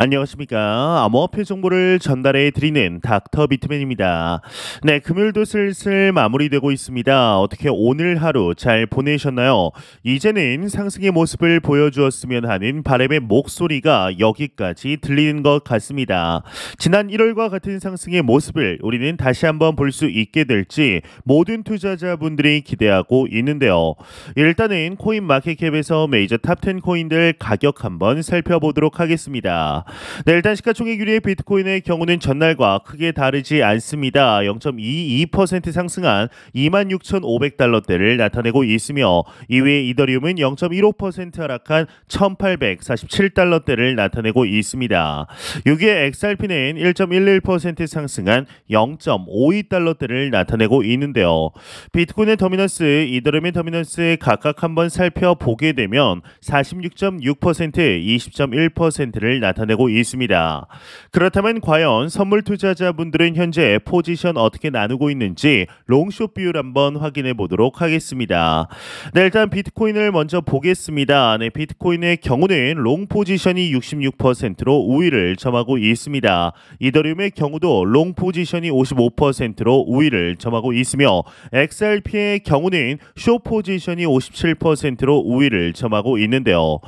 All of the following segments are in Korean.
안녕하십니까. 암호화폐 정보를 전달해 드리는 닥터 비트맨입니다. 네, 금요일도 슬슬 마무리되고 있습니다. 어떻게 오늘 하루 잘 보내셨나요? 이제는 상승의 모습을 보여주었으면 하는 바람의 목소리가 여기까지 들리는 것 같습니다. 지난 1월과 같은 상승의 모습을 우리는 다시 한번 볼 수 있게 될지 모든 투자자분들이 기대하고 있는데요. 일단은 코인 마켓캡에서 메이저 탑10 코인들 가격 한번 살펴보도록 하겠습니다. 네, 일단 시가총액 1위의 비트코인의 경우는 전날과 크게 다르지 않습니다. 0.22% 상승한 26,500달러대를 나타내고 있으며 2위의 이더리움은 0.15% 하락한 1,847달러대를 나타내고 있습니다. 6위의 XRP는 1.11% 상승한 0.52달러대를 나타내고 있는데요. 비트코인의 더미넌스, 이더리움의 더미넌스 각각 한번 살펴보게 되면 46.6%, 20.1%를 나타내고 있습니다. 그렇다면 과연 선물 투자자분들은 현재 포지션 어떻게 나누고 있는지 롱숏 비율 한번 확인해 보도록 하겠습니다. 네, 일단 비트코인을 먼저 보겠습니다. 네, 비트코인의 경우는 롱 포지션이 66%로 우위를 점하고 있습니다. 이더리움의 경우도 롱 포지션이 55%로 우위를 점하고 있으며 XRP의 경우는 숏 포지션이 57%로 우위를 점하고 있는데요.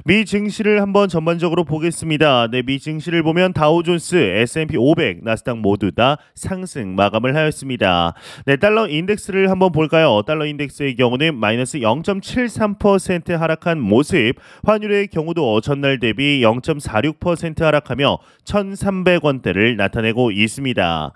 미 증시를 한번 전반적으로 보겠습니다. 네, 미 증시를 보면 다우존스, S&P 500, 나스닥 모두 다 상승 마감을 하였습니다. 네, 달러 인덱스를 한번 볼까요? 달러 인덱스의 경우는 마이너스 0.73% 하락한 모습, 환율의 경우도 전날 대비 0.46% 하락하며 1,300원대를 나타내고 있습니다.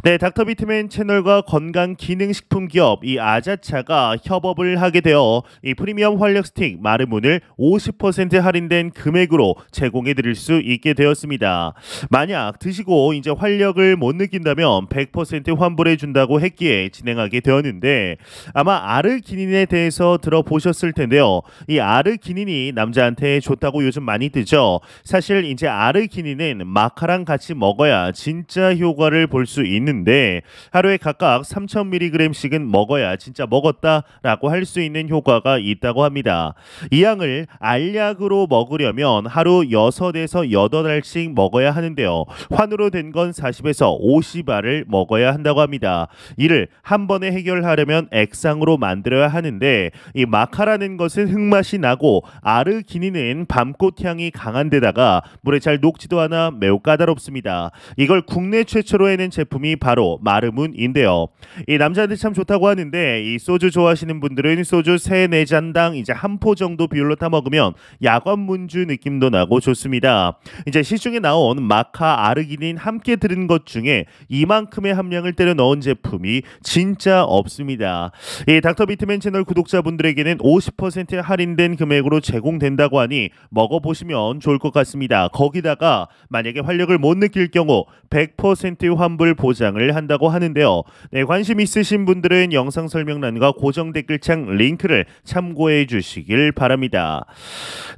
네, 닥터 비트맨 채널과 건강기능식품 기업 이 아자차가 협업을 하게 되어 이 프리미엄 활력 스틱 마르문을 50% 할인된 금액으로 제공해 드릴 수 있게 되었습니다. 만약 드시고 이제 활력을 못 느낀다면 100% 환불해 준다고 했기에 진행하게 되었는데 아마 아르기닌에 대해서 들어보셨을 텐데요. 이 아르기닌이 남자한테 좋다고 요즘 많이 뜨죠. 사실 이제 아르기닌은 마카랑 같이 먹어야 진짜 효과를 볼 수 있는데 하루에 각각 3,000mg씩은 먹어야 진짜 먹었다라고 할 수 있는 효과가 있다고 합니다. 이 양을 알약으로 먹으려면 하루 6에서 8알씩 먹어야 하는데요. 환으로 된 건 40에서 50알을 먹어야 한다고 합니다. 이를 한 번에 해결하려면 액상으로 만들어야 하는데 이 마카라는 것은 흙맛이 나고 아르기닌은 밤꽃 향이 강한 데다가 물에 잘 녹지도 않아 매우 까다롭습니다. 이걸 국내 최초로 해낸 제품이 바로 마르문인데요. 이 남자한테 참 좋다고 하는데 이 소주 좋아하시는 분들은 소주 3-4잔당 이제 한 포 정도 비율로 타 먹으면 야관 문주 느낌도 나고 좋습니다. 이제 시중에 나온 마카, 아르기닌 함께 들은 것 중에 이만큼의 함량을 때려 넣은 제품이 진짜 없습니다. 이 닥터 비트맨 채널 구독자분들에게는 50% 할인된 금액으로 제공된다고 하니 먹어보시면 좋을 것 같습니다. 거기다가 만약에 활력을 못 느낄 경우 100% 환불 보장을 한다고 하는데요. 네, 관심 있으신 분들은 영상 설명란과 고정 댓글창 링크를 참고해 주시길 바랍니다.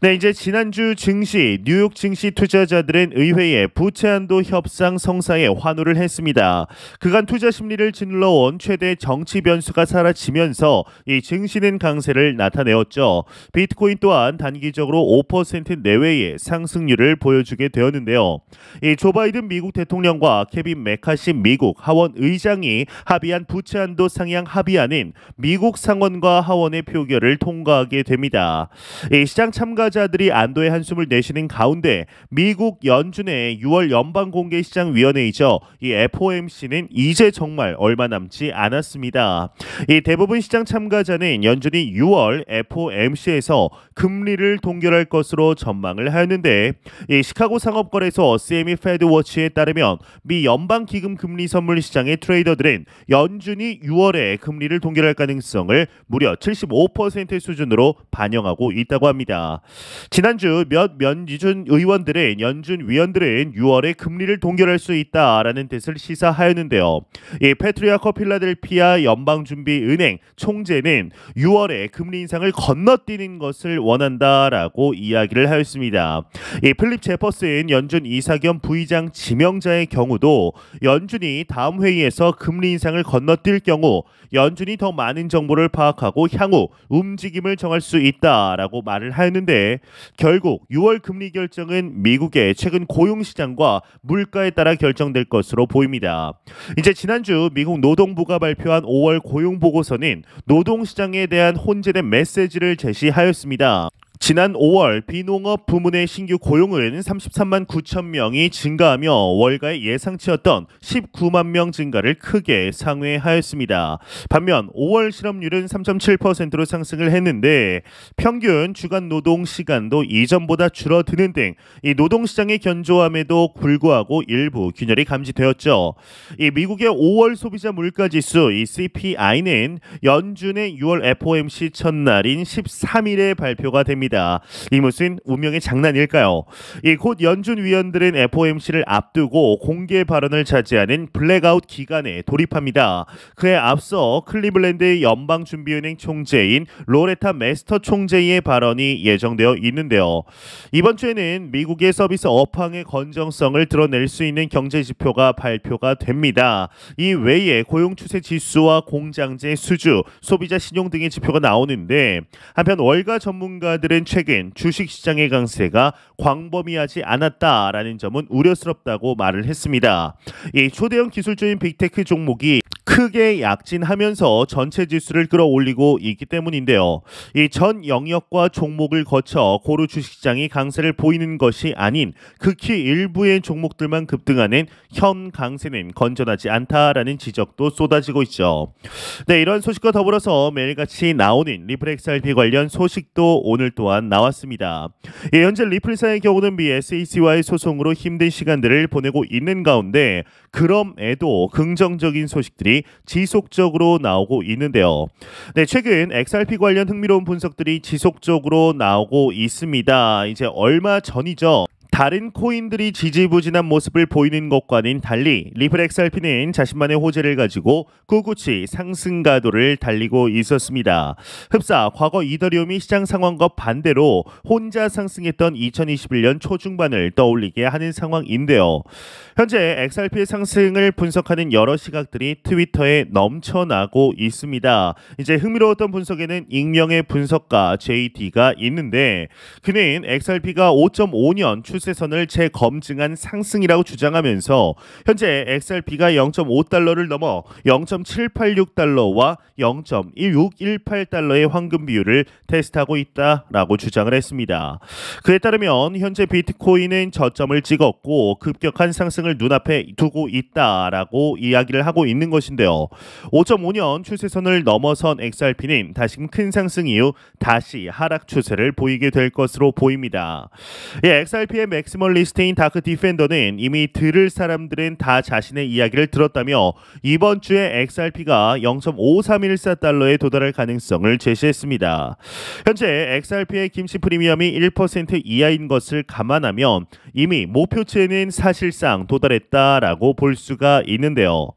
네, 이제 지난주 증시, 뉴욕 증시 투자자들은 의회에 부채 한도 협상 성사에 환호를 했습니다. 그간 투자 심리를 짓눌러온 최대 정치 변수가 사라지면서 이 증시는 강세를 나타내었죠. 비트코인 또한 단기적으로 5% 내외의 상승률을 보여주게 되었는데요. 이 조 바이든 미국 대통령과 케빈 메카시 미국 하원 의장이 합의한 부채 한도 상향 합의안인 미국 상원과 하원의 표결을 통과하게 됩니다. 이 시장 참가자들이 안도의 한숨을 내쉬는 가운데 미국 연준의 6월 연방공개시장위원회이죠. 이 FOMC는 이제 정말 얼마 남지 않았습니다. 이 대부분 시장 참가자는 연준이 6월 FOMC에서 금리를 동결할 것으로 전망을 하였는데 이 시카고 상업거래소 CME 패드워치에 따르면 미 연방기금 금리 선물 시장의 트레이더들은 연준이 6월에 금리를 동결할 가능성을 무려 75% 수준으로 반영하고 있다고 합니다. 지난주 몇 연준 의원들은 연준 위원들은 6월에 금리를 동결할 수 있다라는 뜻을 시사하였는데요. 이 페트리아커 필라델피아 연방준비은행 총재는 6월에 금리 인상을 건너뛰는 것을 원한다라고 이야기를 하였습니다. 이 필립 제퍼슨 연준 이사 겸 부의장 지명자의 경우도 연준이 다음 회의에서 금리 인상을 건너뛸 경우 연준이 더 많은 정보를 파악하고 향후 움직임을 정할 수 있다라고 말을 하였는데 결국 6월 금리 결정은 수준은 미국의 최근 고용 시장과 물가에 따라 결정될 것으로 보입니다. 이제 지난주 미국 노동부가 발표한 5월 고용 보고서는 노동 시장에 대한 혼재된 메시지를 제시하였습니다. 지난 5월 비농업 부문의 신규 고용은 33만 9천 명이 증가하며 월가의 예상치였던 19만 명 증가를 크게 상회하였습니다. 반면 5월 실업률은 3.7%로 상승을 했는데 평균 주간 노동 시간도 이전보다 줄어드는 등 이 노동 시장의 견조함에도 불구하고 일부 균열이 감지되었죠. 이 미국의 5월 소비자 물가 지수 이 CPI는 연준의 6월 FOMC 첫날인 13일에 발표가 됩니다. 이 무슨 운명의 장난일까요? 이 곧 연준 위원들은 FOMC를 앞두고 공개 발언을 자제하는 블랙아웃 기간에 돌입합니다. 그에 앞서 클리블랜드의 연방준비은행 총재인 로레타 메스터 총재의 발언이 예정되어 있는데요. 이번 주에는 미국의 서비스 업황의 건정성을 드러낼 수 있는 경제 지표가 발표가 됩니다. 이 외에 고용 추세 지수와 공장제 수주, 소비자 신용 등의 지표가 나오는데 한편 월가 전문가들은 최근 주식시장의 강세가 광범위하지 않았다라는 점은 우려스럽다고 말을 했습니다. 이 초대형 기술주인 빅테크 종목이 크게 약진하면서 전체 지수를 끌어올리고 있기 때문인데요. 이 전 영역과 종목을 거쳐 고루 주식시장이 강세를 보이는 것이 아닌 극히 일부의 종목들만 급등하는 현 강세는 건전하지 않다라는 지적도 쏟아지고 있죠. 네, 이런 소식과 더불어서 매일같이 나오는 리플 XRP 관련 소식도 오늘 또한 나왔습니다. 현재 리플사의 경우는 미 SEC와의 소송으로 힘든 시간들을 보내고 있는 가운데 그럼에도 긍정적인 소식들이 지속적으로 나오고 있는데요. 네, 최근 XRP 관련 흥미로운 분석들이 지속적으로 나오고 있습니다. 이제 얼마 전이죠. 다른 코인들이 지지부진한 모습을 보이는 것과는 달리 리플 XRP는 자신만의 호재를 가지고 꿋꿋이 상승 가도를 달리고 있었습니다. 흡사 과거 이더리움이 시장 상황과 반대로 혼자 상승했던 2021년 초중반을 떠올리게 하는 상황인데요. 현재 XRP의 상승을 분석하는 여러 시각들이 트위터에 넘쳐나고 있습니다. 이제 흥미로웠던 분석에는 익명의 분석가 JD가 있는데 그는 XRP가 5.5년 추세선을 재검증한 상승이라고 주장하면서 현재 XRP가 0.5달러를 넘어 0.786달러와 0.1618달러의 황금 비율을 테스트하고 있다라고 주장을 했습니다. 그에 따르면 현재 비트코인은 저점을 찍었고 급격한 상승을 눈앞에 두고 있다라고 이야기를 하고 있는 것인데요. 5.5년 추세선을 넘어선 XRP는 다시금 큰 상승 이후 다시 하락 추세를 보이게 될 것으로 보입니다. XRP의 맥시멀리스트인 다크 디펜더는 이미 들을 사람들은 다 자신의 이야기를 들었다며 이번 주에 XRP가 0.5314달러에 도달할 가능성을 제시했습니다. 현재 XRP의 김치 프리미엄이 1% 이하인 것을 감안하면 이미 목표치에는 사실상 도달했다라고 볼 수가 있는데요.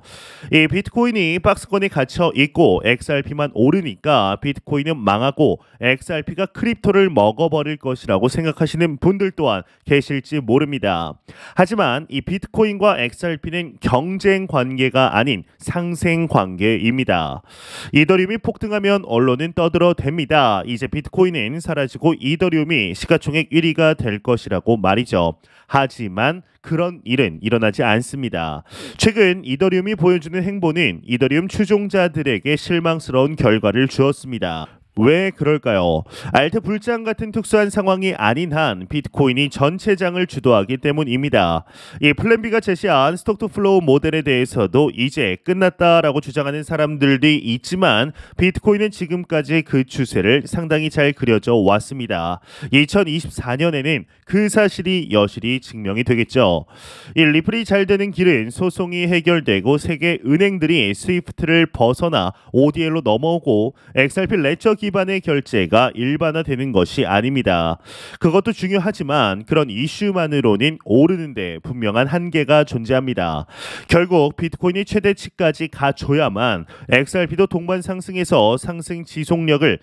이 비트코인이 박스권에 갇혀 있고 XRP만 오르니까 비트코인은 망하고 XRP가 크립토를 먹어버릴 것이라고 생각하시는 분들 또한 계실지 모릅니다. 하지만 이 비트코인과 XRP는 경쟁 관계가 아닌 상생 관계입니다. 이더리움이 폭등하면 언론은 떠들어댑니다. 이제 비트코인은 사라지고 이더리움이 시가총액 1위가 될 것이라고 말이죠. 하지만 그런 일은 일어나지 않습니다. 최근 이더리움이 보여주는 행보는 이더리움 추종자들에게 실망스러운 결과를 주었습니다. 왜 그럴까요? 알트 불장 같은 특수한 상황이 아닌 한 비트코인이 전체장을 주도하기 때문입니다. 이 플랜B가 제시한 스톡 투 플로우 모델에 대해서도 이제 끝났다라고 주장하는 사람들이 있지만 비트코인은 지금까지 그 추세를 상당히 잘 그려져 왔습니다. 2024년에는 그 사실이 여실히 증명이 되겠죠. 이 리플이 잘 되는 길은 소송이 해결되고 세계 은행들이 스위프트를 벗어나 ODL로 넘어오고 XRP 레저 기반의 결제가 일반화되는 것이 아닙니다. 그것도 중요하지만 그런 이슈만으로는 오르는데 분명한 한계가 존재합니다. 결국 비트코인이 최대치까지 가줘야만 XRP도 동반 상승해서 상승 지속력을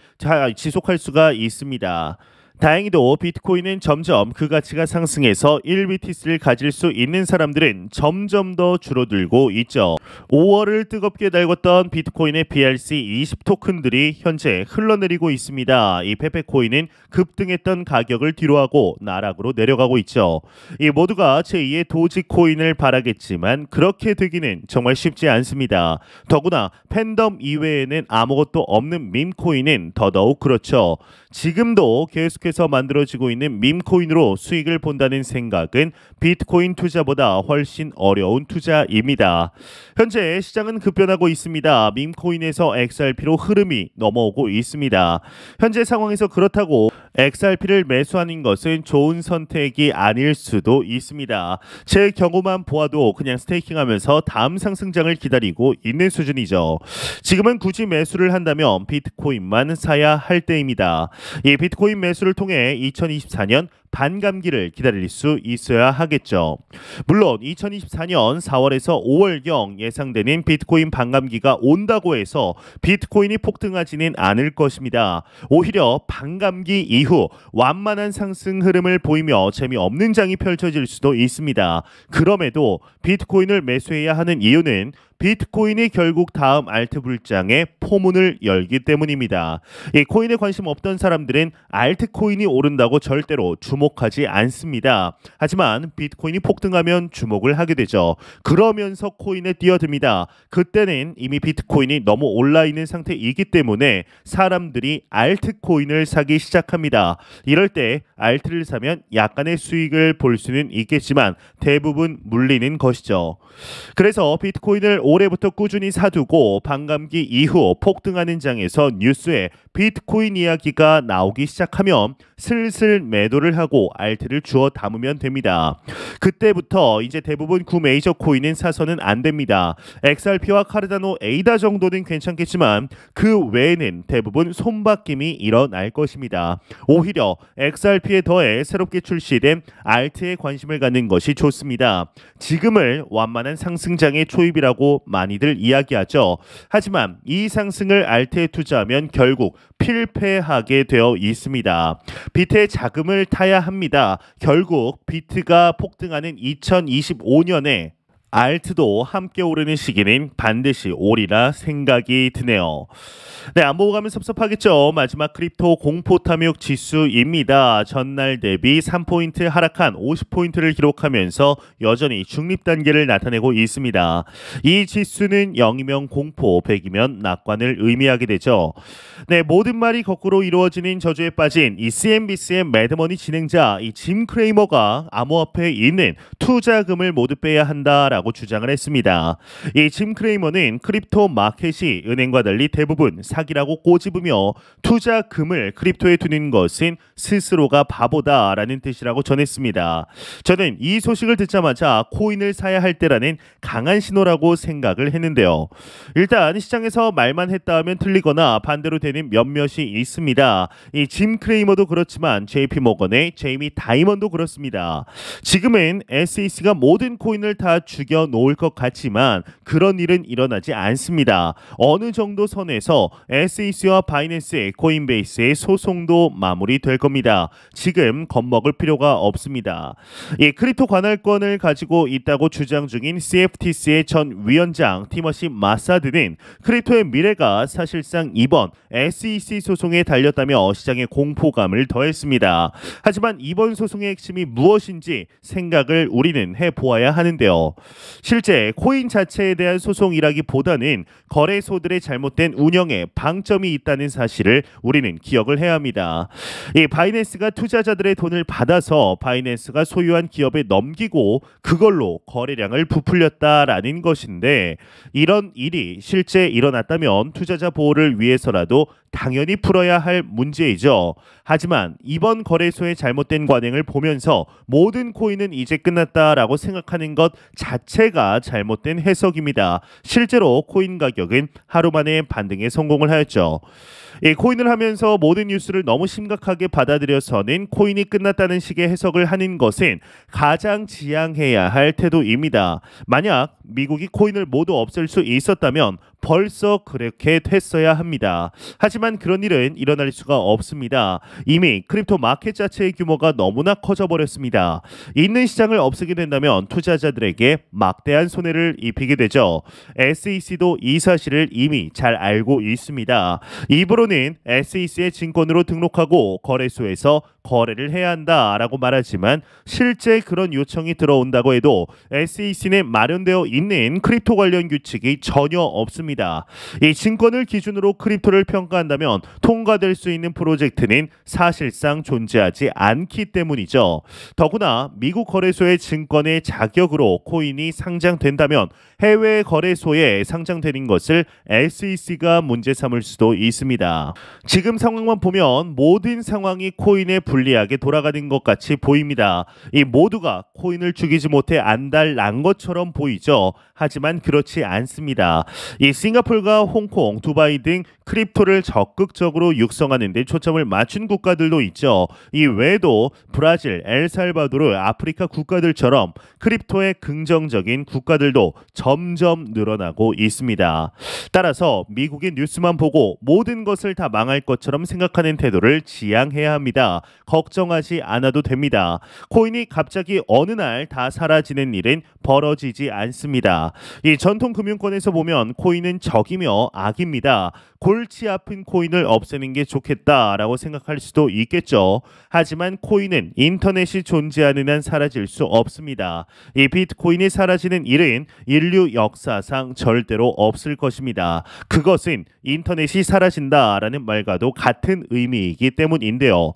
지속할 수가 있습니다. 다행히도 비트코인은 점점 그 가치가 상승해서 1BTC를 가질 수 있는 사람들은 점점 더 줄어들고 있죠. 5월을 뜨겁게 달궜던 비트코인의 BRC20 토큰들이 현재 흘러내리고 있습니다. 이 페페코인은 급등했던 가격을 뒤로하고 나락으로 내려가고 있죠. 이 모두가 제2의 도지코인을 바라겠지만 그렇게 되기는 정말 쉽지 않습니다. 더구나 팬덤 이외에는 아무것도 없는 밈코인은 더더욱 그렇죠. 지금도 계속해서 만들어지고 있는 밈코인으로 수익을 본다는 생각은 비트코인 투자보다 훨씬 어려운 투자입니다. 현재 시장은 급변하고 있습니다. 밈코인에서 XRP로 흐름이 넘어오고 있습니다. 현재 상황에서 그렇다고 XRP를 매수하는 것은 좋은 선택이 아닐 수도 있습니다. 제 경우만 보아도 그냥 스테이킹하면서 다음 상승장을 기다리고 있는 수준이죠. 지금은 굳이 매수를 한다면 비트코인만 사야 할 때입니다. 이 비트코인 매수를 통해 2024년 반감기를 기다릴 수 있어야 하겠죠. 물론 2024년 4월에서 5월경 예상되는 비트코인 반감기가 온다고 해서 비트코인이 폭등하지는 않을 것입니다. 오히려 반감기 이후 완만한 상승 흐름을 보이며 재미없는 장이 펼쳐질 수도 있습니다. 그럼에도 비트코인을 매수해야 하는 이유는 비트코인이 결국 다음 알트 불장의 포문을 열기 때문입니다. 이 코인에 관심 없던 사람들은 알트코인이 오른다고 절대로 주목하지 않습니다. 하지만 비트코인이 폭등하면 주목을 하게 되죠. 그러면서 코인에 뛰어듭니다. 그때는 이미 비트코인이 너무 올라있는 상태이기 때문에 사람들이 알트코인을 사기 시작합니다. 이럴 때 알트를 사면 약간의 수익을 볼 수는 있겠지만 대부분 물리는 것이죠. 그래서 비트코인을 올해부터 꾸준히 사두고 반감기 이후 폭등하는 장에서 뉴스에 비트코인 이야기가 나오기 시작하면 슬슬 매도를 하고 알트를 주워 담으면 됩니다. 그때부터 이제 대부분 구메이저 코인은 사서는 안 됩니다. XRP와 카르다노 에이다 정도는 괜찮겠지만 그 외에는 대부분 손바뀜이 일어날 것입니다. 오히려 XRP에 더해 새롭게 출시된 알트에 관심을 갖는 것이 좋습니다. 지금을 완만한 상승장의 초입이라고 많이들 이야기하죠. 하지만 이 상승을 알트에 투자하면 결국 필패하게 되어 있습니다. 비트의 자금을 타야 합니다. 결국 비트가 폭등하는 2025년에 알트도 함께 오르는 시기는 반드시 오리라 생각이 드네요. 네, 안 보고 가면 섭섭하겠죠. 마지막 크립토 공포 탐욕 지수입니다. 전날 대비 3포인트 하락한 50포인트를 기록하면서 여전히 중립 단계를 나타내고 있습니다. 이 지수는 0이면 공포, 100이면 낙관을 의미하게 되죠. 네, 모든 말이 거꾸로 이루어지는 저주에 빠진 이 CNBC의 매드머니 진행자 이 짐 크레이머가 암호화폐에 있는 투자금을 모두 빼야 한다라고 주장을 했습니다. 이 짐 크레이머는 크립토 마켓이 은행과 달리 대부분 사기라고 꼬집으며 투자금을 크립토에 두는 것은 스스로가 바보다라는 뜻이라고 전했습니다. 저는 이 소식을 듣자마자 코인을 사야 할 때라는 강한 신호라고 생각을 했는데요. 일단 시장에서 말만 했다 하면 틀리거나 반대로 되는 몇몇이 있습니다. 이 짐 크레이머도 그렇지만 JP 모건의 제이미 다이먼도 그렇습니다. 지금은 SEC가 모든 코인을 다 죽여 놓을 것 같지만 그런 일은 일어나지 않습니다. 어느 정도 선에서 SEC와 바이낸스의 코인베이스의 소송도 마무리될 겁니다. 지금 겁먹을 필요가 없습니다. 이 크립토 관할권을 가지고 있다고 주장 중인 CFTC의 전 위원장 티머시 마사드는 크립토의 미래가 사실상 이번 SEC 소송에 달렸다며 시장의 공포감을 더했습니다. 하지만 이번 소송의 핵심이 무엇인지 생각을 우리는 해보아야 하는데요. 실제 코인 자체에 대한 소송이라기보다는 거래소들의 잘못된 운영에 방점이 있다는 사실을 우리는 기억을 해야 합니다. 이 바이낸스가 투자자들의 돈을 받아서 바이낸스가 소유한 기업에 넘기고 그걸로 거래량을 부풀렸다라는 것인데 이런 일이 실제 일어났다면 투자자 보호를 위해서라도 당연히 풀어야 할 문제이죠. 하지만 이번 거래소의 잘못된 관행을 보면서 모든 코인은 이제 끝났다라고 생각하는 것 자체가 잘못된 해석입니다. 실제로 코인 가격은 하루 만에 반등에 성공을 하였죠. 이 코인을 하면서 모든 뉴스를 너무 심각하게 받아들여서는 코인이 끝났다는 식의 해석을 하는 것은 가장 지양해야 할 태도입니다. 만약 미국이 코인을 모두 없앨 수 있었다면 벌써 그렇게 됐어야 합니다. 하지만 그런 일은 일어날 수가 없습니다. 이미 크립토 마켓 자체의 규모가 너무나 커져버렸습니다. 있는 시장을 없애게 된다면 투자자들에게 막대한 손해를 입히게 되죠. SEC도 이 사실을 이미 잘 알고 있습니다. 입으로는 SEC의 증권으로 등록하고 거래소에서 거래를 해야 한다라고 말하지만 실제 그런 요청이 들어온다고 해도 SEC는 마련되어 있는 크립토 관련 규칙이 전혀 없습니다. 이 증권을 기준으로 크립토를 평가한다면 통과될 수 있는 프로젝트는 사실상 존재하지 않기 때문이죠. 더구나 미국 거래소의 증권의 자격으로 코인이 상장된다면 해외 거래소에 상장되는 것을 SEC가 문제 삼을 수도 있습니다. 지금 상황만 보면 모든 상황이 코인에 불리하게 돌아가는 것 같이 보입니다. 이 모두가 코인을 죽이지 못해 안달난 것처럼 보이죠. 하지만 그렇지 않습니다. 이 싱가포르가 홍콩, 두바이 등 크립토를 적극적으로 육성하는 데 초점을 맞춘 국가들도 있죠. 이 외에도 브라질, 엘살바도르, 아프리카 국가들처럼 크립토에 긍정적인 국가들도 점점 늘어나고 있습니다. 따라서 미국의 뉴스만 보고 모든 것을 다 망할 것처럼 생각하는 태도를 지양해야 합니다. 걱정하지 않아도 됩니다. 코인이 갑자기 어느 날 다 사라지는 일은 벌어지지 않습니다. 이 전통 금융권에서 보면 코인은 적이며 악입니다. 골치 아픈 코인을 없애는 게 좋겠다라고 생각할 수도 있겠죠. 하지만 코인은 인터넷이 존재하는 한 사라질 수 없습니다. 이 비트코인이 사라지는 일은 인류 역사상 절대로 없을 것입니다. 그것은 인터넷이 사라진다라는 말과도 같은 의미이기 때문인데요.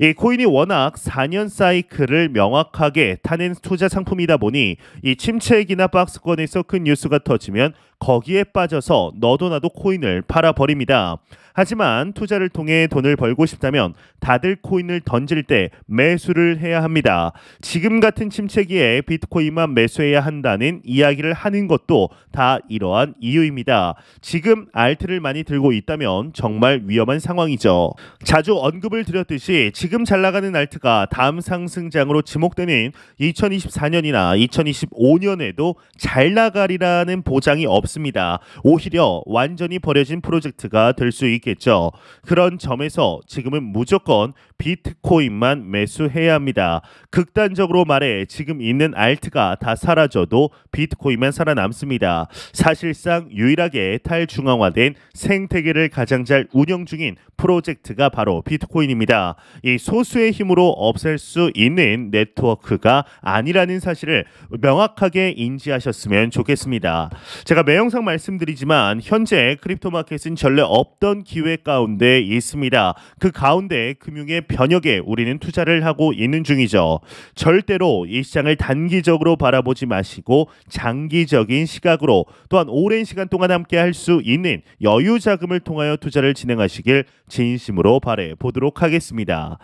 이 코인이 워낙 4년 사이클을 명확하게 타는 투자 상품이다 보니 이 침체기나 박스권에서 큰 뉴스가 터지면 거기에 빠져서 너도 나도 코인을 팔아버립니다. 하지만 투자를 통해 돈을 벌고 싶다면 다들 코인을 던질 때 매수를 해야 합니다. 지금 같은 침체기에 비트코인만 매수해야 한다는 이야기를 하는 것도 다 이러한 이유입니다. 지금 알트를 많이 들고 있다면 정말 위험한 상황이죠. 자주 언급을 드렸듯이 지금 잘 나가는 알트가 다음 상승장으로 지목되는 2024년이나 2025년에도 잘 나가리라는 보장이 없습니다. 오히려 완전히 버려진 프로젝트가 될 수 있겠죠. 그런 점에서 지금은 무조건 비트코인만 매수해야 합니다. 극단적으로 말해 지금 있는 알트가 다 사라져도 비트코인만 살아남습니다. 사실상 유일하게 탈중앙화된 생태계를 가장 잘 운영 중인 프로젝트가 바로 비트코인입니다. 이 소수의 힘으로 없앨 수 있는 네트워크가 아니라는 사실을 명확하게 인지하셨으면 좋겠습니다. 제가 매 영상 말씀드리지만 현재 크립토 마켓은 전례 없던 기회 가운데 있습니다. 그 가운데 금융의 변혁에 우리는 투자를 하고 있는 중이죠. 절대로 이 시장을 단기적으로 바라보지 마시고 장기적인 시각으로 또한 오랜 시간 동안 함께 할 수 있는 여유 자금을 통하여 투자를 진행하시길 진심으로 바래 보도록 하겠습니다.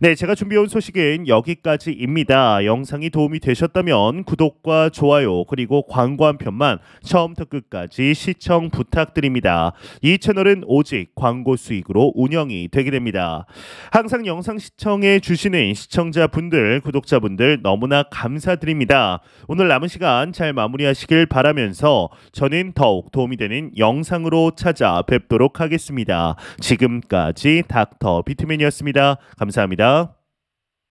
네, 제가 준비해온 소식은 여기까지입니다. 영상이 도움이 되셨다면 구독과 좋아요 그리고 광고 한 편만 처음부터 끝까지 시청 부탁드립니다. 이 채널은 오직 광고 수익으로 운영이 되게 됩니다. 항상 영상 시청해 주시는 시청자분들, 구독자분들 너무나 감사드립니다. 오늘 남은 시간 잘 마무리하시길 바라면서 저는 더욱 도움이 되는 영상으로 찾아뵙도록 하겠습니다. 지금까지 닥터 비트맨이었습니다. 감사합니다.